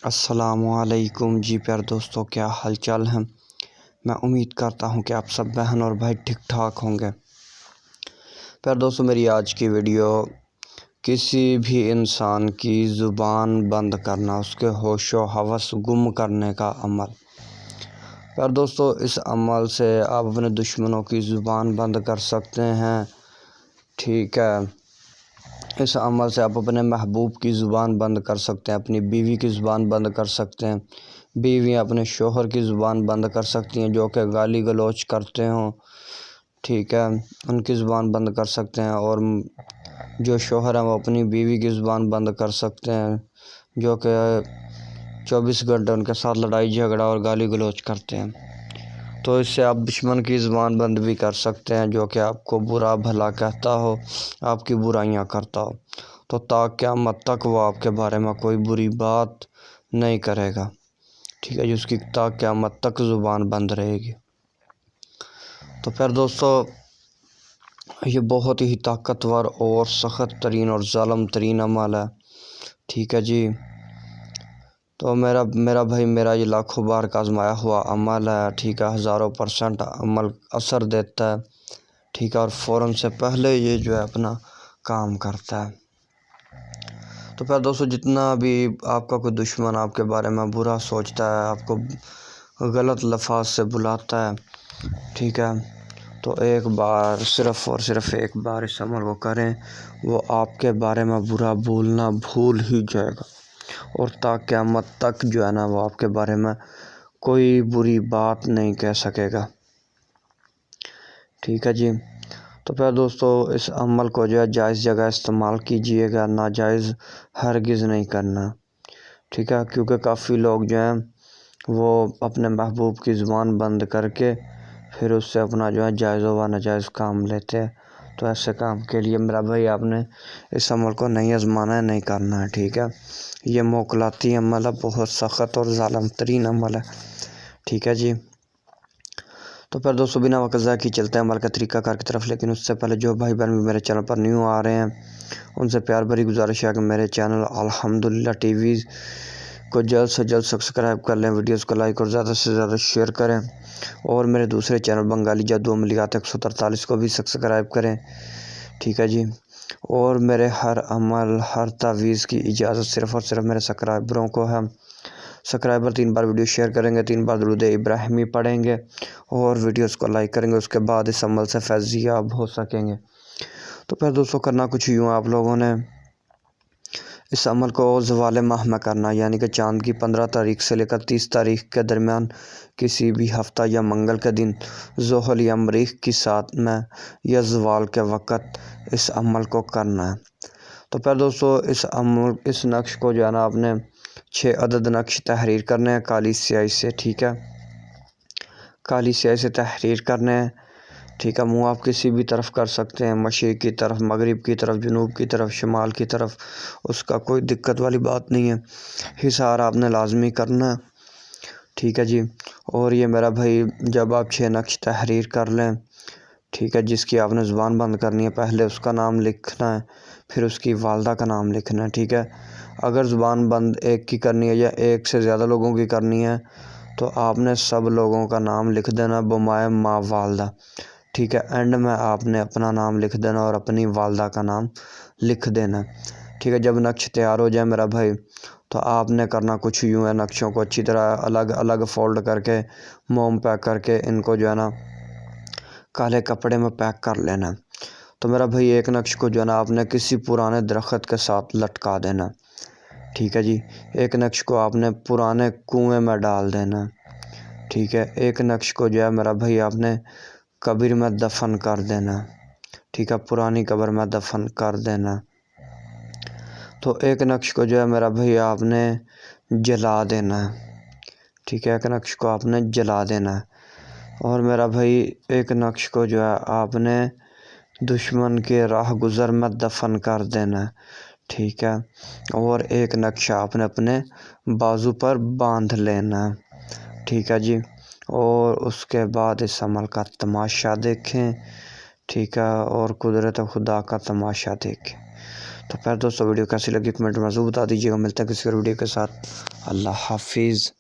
السلام علیکم جی پیار دوستوں، کیا حال چال ہیں؟ میں امید کرتا ہوں کہ آپ سب بہن اور بھائی ٹھیک ٹھاک ہوں گے۔ پیار دوستوں، میری آج کی ویڈیو کسی بھی انسان کی زبان بند کرنا، اس کے ہوش و حواس گم کرنے کا عمل۔ پیار دوستوں، اس عمل سے آپ اپنے دشمنوں کی زبان بند کر سکتے ہیں، ٹھیک ہے۔ اس عمل سے آپ اپنے محبوب کی زبان بند کر سکتے ہیں، اپنی بیوی کی زبان بند کر سکتے ہیں، بیویاں اپنے شوہر کی زبان بند کر سکتی ہیں جو کہ گالی گلوچ کرتے ہوں، ٹھیک ہے، ان کی زبان بند کر سکتے ہیں۔ اور جو شوہر ہیں وہ اپنی بیوی کی زبان بند کر سکتے ہیں جو کہ 24 گھنٹے ان کے ساتھ لڑائی جھگڑا اور گالی گلوچ کرتے ہیں۔ تو اس سے آپ دشمن کی زبان بند بھی کر سکتے ہیں جو کہ آپ کو برا بھلا کہتا ہو، آپ کی برائیاں کرتا ہو، تو تا قیامت تک وہ آپ کے بارے میں کوئی بری بات نہیں کرے گا، ٹھیک ہے، جس کی تا قیامت تک زبان بند رہے گی۔ تو پھر دوستو، یہ بہت ہی طاقتور اور سخت ترین اور ظالم ترین عمل ہے، ٹھیک ہے جی۔ تو میرا بھائی، میرا یہ لاکھوں بار کا آزمایا ہوا عمل ہے، ٹھیک ہے، 1000% عمل اثر دیتا ہے، ٹھیک ہے، اور فوراً سے پہلے یہ جو ہے اپنا کام کرتا ہے۔ تو پھر دوستو، جتنا بھی آپ کا کوئی دشمن آپ کے بارے میں برا سوچتا ہے، آپ کو غلط لفاظ سے بلاتا ہے، ٹھیک ہے، تو ایک بار صرف اور صرف ایک بار اس عمل کو کریں، وہ آپ کے بارے میں برا بولنا بھول ہی جائے گا، اور تا قیامت تک جو ہے نا وہ آپ کے بارے میں کوئی بری بات نہیں کہہ سکے گا، ٹھیک ہے جی۔ تو پھر دوستو، اس عمل کو جو ہے جائز جگہ استعمال کیجئے گا، ناجائز ہرگز نہیں کرنا، ٹھیک ہے، کیونکہ کافی لوگ جو ہیں وہ اپنے محبوب کی زبان بند کر کے پھر اس سے اپنا جو ہے جائز و ناجائز کام لیتے ہیں۔ تو ایسے کام کے لیے میرا بھائی آپ نے اس عمل کو نہیں آزمانا ہے، نہیں کرنا ہے، ٹھیک ہے۔ یہ موکلاتی عمل ہے، بہت سخت اور ظالم ترین عمل ہے، ٹھیک ہے جی۔ تو پھر دوستو، بنا وقت ضائع کیے چلتے ہیں عمل کا طریقہ کار کی طرف، لیکن اس سے پہلے جو بھائی بہن بھی میرے چینل پر نیو آ رہے ہیں ان سے پیار بھری گزارش ہے کہ میرے چینل الحمدللہ ٹی وی کو جلد سے جلد سبسکرائب کر لیں، ویڈیوز کو لائک اور زیادہ سے زیادہ شیئر کریں، اور میرے دوسرے چینل بنگالی جادو عملیات 143 کو بھی سبسکرائب کریں، ٹھیک ہے جی۔ اور میرے ہر عمل، ہر تعویذ کی اجازت صرف اور صرف میرے سبسکرائبروں کو ہے۔ سبسکرائبر 3 بار ویڈیو شیئر کریں گے، 3 بار درود ابراہیمی پڑھیں گے اور ویڈیوز کو لائک کریں گے، اس کے بعد اس عمل سے فیضیاب ہو سکیں گے۔ تو پھر دوستو، کرنا کچھ یوں آپ لوگوں نے اس عمل کو زوال ماہ میں کرنا، یعنی کہ چاند کی 15 تاریخ سے لے کر 30 تاریخ کے درمیان کسی بھی ہفتہ یا منگل کے دن زحل یا مریخ کی ساتھ میں یا زوال کے وقت اس عمل کو کرنا ہے۔ تو پھر دوستو، اس نقش کو جو ہے نا آپ نے 6 عدد نقش تحریر کرنے ہیں کالی سیاہی سے، ٹھیک ہے، کالی سیاہی سے تحریر کرنے ہیں، ٹھیک ہے۔ منہ آپ کسی بھی طرف کر سکتے ہیں، مشرق کی طرف، مغرب کی طرف، جنوب کی طرف، شمال کی طرف، اس کا کوئی دقت والی بات نہیں ہے، حصار آپ نے لازمی کرنا ہے، ٹھیک ہے جی۔ اور یہ میرا بھائی، جب آپ 6 نقش تحریر کر لیں، ٹھیک ہے، جس کی آپ نے زبان بند کرنی ہے، پہلے اس کا نام لکھنا ہے، پھر اس کی والدہ کا نام لکھنا ہے، ٹھیک ہے۔ اگر زبان بند ایک کی کرنی ہے یا ایک سے زیادہ لوگوں کی کرنی ہے تو آپ نے سب لوگوں کا نام لکھ دینا بمائے ماں والدہ، ٹھیک ہے۔ اینڈ میں آپ نے اپنا نام لکھ دینا اور اپنی والدہ کا نام لکھ دینا، ٹھیک ہے۔ جب نقش تیار ہو جائے میرا بھائی، تو آپ نے کرنا کچھ یوں ہے، نقشوں کو اچھی طرح الگ الگ فولڈ کر کے، موم پیک کر کے، ان کو جو ہے نا کالے کپڑے میں پیک کر لینا۔ تو میرا بھائی، ایک نقش کو جو ہے نا آپ نے کسی پرانے درخت کے ساتھ لٹکا دینا، ٹھیک ہے جی۔ ایک نقش کو آپ نے پرانے کنویں میں ڈال دینا، ٹھیک ہے۔ ایک نقش کو جو ہے میرا بھائی آپ نے قبر میں دفن کر دینا، ٹھیک ہے، پرانی قبر میں دفن کر دینا۔ تو ایک نقش کو جو ہے میرا بھائی آپ نے جلا دینا، ٹھیک ہے، ایک نقش کو آپ نے جلا دینا۔ اور میرا بھائی، ایک نقش کو جو ہے آپ نے دشمن کے راہ گزر میں دفن کر دینا، ٹھیک ہے۔ اور ایک نقش آپ نے اپنے بازو پر باندھ لینا، ٹھیک ہے جی۔ اور اس کے بعد اس عمل کا تماشا دیکھیں، ٹھیک ہے، اور قدرت خدا کا تماشا دیکھیں۔ تو پھر دوستوں ویڈیو کیسی لگی کمنٹ میں ضرور بتا دیجیے گا. ملتے ہیں کسی اور ویڈیو کے ساتھ. اللہ حافظ.